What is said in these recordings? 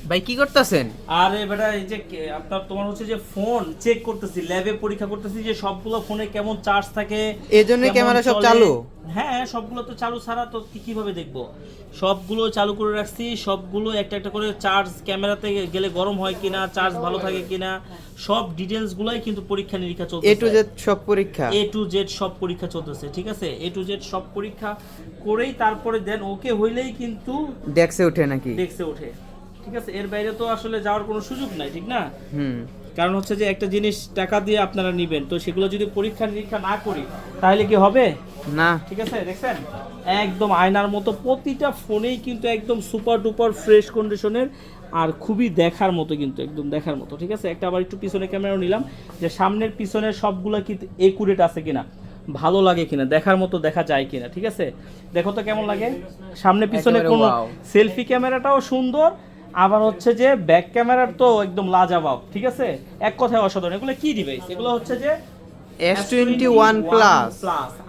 ভাই কি করতেছেন? আরে বেটা এই যে আপনার তোমার হচ্ছে যে ফোন চেক করতেছি, ল্যাবে পরীক্ষা করতেছি যে সবগুলো ফোনে কেমন চার্জ থাকে, এজন্য কেমন ক্যামেরা সব চলে। চালু? হ্যাঁ সবগুলো তো চালু ছাড়া তো কিভাবে দেখবো। সবগুলো চালু করে রাখছি, সবগুলো একটা একটা করে চার্জ ক্যামেরাতে গেলে গরম হয় কিনা, চার্জ ভালো থাকে কিনা, সব ডিটেলস গুলাই কিন্তু পরীক্ষা নিরীক্ষা এ চলতেছে। টু জেড সব পরীক্ষা। এ টু জেড সব পরীক্ষা চলতেছে, ঠিক আছে। এ টু জেড সব পরীক্ষা করেই তারপরে দেন ওকে হইলেই কিন্তু ডেস্কে ওঠে নাকি? ডেস্কে ওঠে, ঠিক আছে। এর বাইরে তো আসলে যাওয়ার কোনো সুযোগ নাই, ঠিক না। হুম। কারণ হচ্ছে যে একটা জিনিস টাকা দিয়ে আপনারা নেবেন, তো সেগুলো যদি পরীক্ষা নিরীক্ষা না করি তাহলে কি হবে? না। ঠিক আছে, দেখছেন একদম আয়নার মতো প্রতিটা ফোনেই কিন্তু একদম সুপার ডুপার ফ্রেশ কন্ডিশনের, আর খুবই দেখার মতো, কিন্তু একদম দেখার মতো, ঠিক আছে। একটা আবার একটু পিছনে ক্যামেরাও নিলাম, যে সামনের পিছনের সবগুলো কি একুরেট আছে কিনা, ভালো লাগে কিনা, দেখার মতো দেখা যায় কিনা, ঠিক আছে। দেখো তো কেমন লাগে সামনে পিছনে, একেবারে কোনো wow। সেলফি ক্যামেরাটাও সুন্দর, আবার হচ্ছে যে ব্যাক ক্যামেরার তো একদম লাজাবাব, ঠিক আছে। এক কথায় অসাধারণ। এগুলো কি ডিভাইস? এগুলো হচ্ছে যে S21 plus.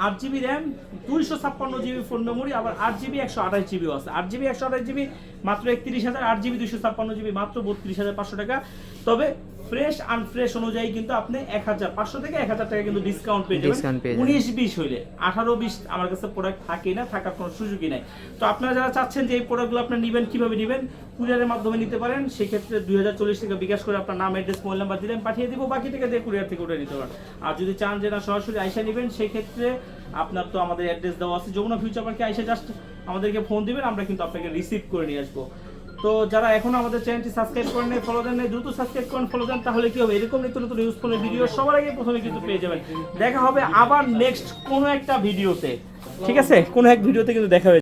8GB RAM, 256GB phone memory, আবার 8GB 128GB আছে। 8GB 128GB মাত্র 31,000, 8GB 256GB মাত্র 32,500 টাকা। তবে ফ্রেশ আনফ্রেশ অনুযায়ী কিন্তু আপনি 1,500 থেকে 1,000 টাকা কিন্তু ডিসকাউন্ট পেয়ে যাবেন। 19-20 হইলে, 18-20 আমার কাছে প্রোডাক্ট থাকেই না, থাকার কোনো সুযোগই নাই। তো আপনারা যারা চাচ্ছেন যে এই প্রোডাক্টগুলো আপনারা নেবেন, কিভাবে নেবেন, কুরিয়ারের মাধ্যমে নিতে পারেন। সেক্ষেত্রে 2040 টাকা বিকাশ করে আপনার নাম, অ্যাড্রেস, মোবাইল নাম্বার দিলেন, পাঠিয়ে দিব। বাকি টাকা দিয়ে কুরিয়ার থেকে উঠে নিতে পারেন। আর যদি চান যে না সরাসরি আইসা নেবেন, সেই ক্ষেত্রে আপনার তো আমাদের অ্যাড্রেস দেওয়া আছে, যমুনা ফিউচার পার্কে আইসা জাস্ট আমাদেরকে ফোন দিবেন, আমরা কিন্তু আপনাকে রিসিভ করে নিয়ে আসবো। তো যারা এখনো আমাদের চ্যানেলটি সাবস্ক্রাইব করেন নাই, ফলো দেন নাই, দ্রুত সাবস্ক্রাইব করেন, ফলো দেন, তাহলে কি হবে, এরকম নিত্য নতুন ইউজফুল ভিডিও সবার আগে প্রথমে কিন্তু পেয়ে যাবেন। দেখা হবে আবার নেক্সট কোনো একটা ভিডিওতে, ঠিক আছে, কোনো এক ভিডিওতে কিন্তু দেখা হবে।